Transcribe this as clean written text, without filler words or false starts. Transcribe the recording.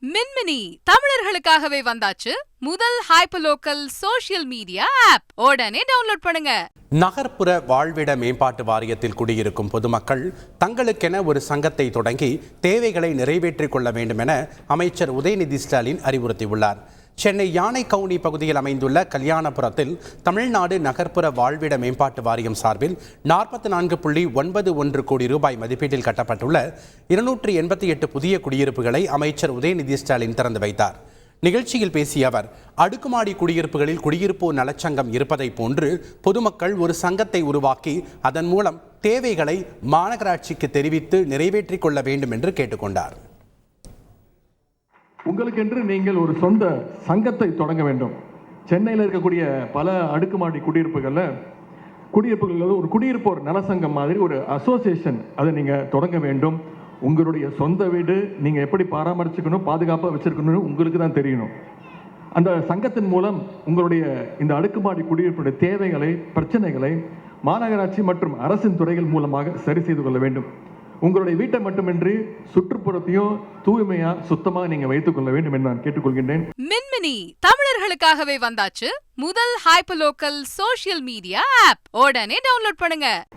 மின்மினி தமிழர்களுக்காகவே வந்தாச்சு முதல் hyperlocal social media app. உடனே டவுன்லோட் பண்ணுங்க. நகர்ப்புற வாழ்விட மேம்பாட்டு வாரியத்தில் குடியிருக்கும் பொதுமக்கள் தங்களுக்கென ஒரு சங்கத்தை தொடங்கி தேவைகளை நிறைவேற்றிக் கொள்ள வேண்டும் என அமைச்சர் உதயநிதி ஸ்டாலின் அறிவுறுத்தியுள்ளார். சென்னை யானைக்கவுனி பகுதியில் அமைந்துள்ள கல்யாணபுரத்தில் தமிழ்நாடு நகர்ப்புற வாழ்விட மேம்பாட்டு வாரியம் சார்பில் 44.91 கோடி ரூபாய் மதிப்பீட்டில் கட்டப்பட்டுள்ள 288 புதிய குடியிருப்புகளை அமைச்சர் உதயநிதி ஸ்டாலின் திறந்து வைத்தார். நிகழ்ச்சியில் பேசிய அவர், அடுக்குமாடி குடியிருப்புகளில் குடியிருப்போர் நலச்சங்கம் இருப்பதை போன்று பொதுமக்கள் ஒரு சங்கத்தை உருவாக்கி அதன் மூலம் தேவைகளை மாநகராட்சிக்கு தெரிவித்து நிறைவேற்றிக் கொள்ள வேண்டும் என்று கேட்டுக்கொண்டார். உங்களுக்கென்று நீங்கள் ஒரு சொந்த சங்கத்தை தொடங்க வேண்டும். சென்னையில் இருக்கக்கூடிய பல அடுக்குமாடி குடியிருப்புகளில் ஒரு குடியிருப்போர் நலசங்கம் மாதிரி ஒரு அசோசியேஷன் அதை நீங்கள் தொடங்க வேண்டும். உங்களுடைய சொந்த வீடு நீங்கள் எப்படி பராமரிச்சுக்கணும், பாதுகாப்பாக வச்சிருக்கணும் உங்களுக்கு தான் தெரியணும். அந்த சங்கத்தின் மூலம் உங்களுடைய இந்த அடுக்குமாடி குடியிருப்புடைய தேவைகளை, பிரச்சனைகளை மாநகராட்சி மற்றும் அரசின் துறைகள் மூலமாக சரி செய்து கொள்ள வேண்டும். உங்களுடைய வீட்டை மட்டுமின்றி சுற்றுப்புறத்தையும் தூய்மையா சுத்தமா நீங்க வைத்துக் கொள்ள வேண்டும் என்று நான் கேட்டுக்கொள்கின்றேன். மின்மினி தமிழர்களுக்காகவே வந்தாச்சு முதல் ஹைப்பர்லோக்கல் சோஷியல் மீடியா ஆப். உடனே டவுன்லோட் பண்ணுங்க.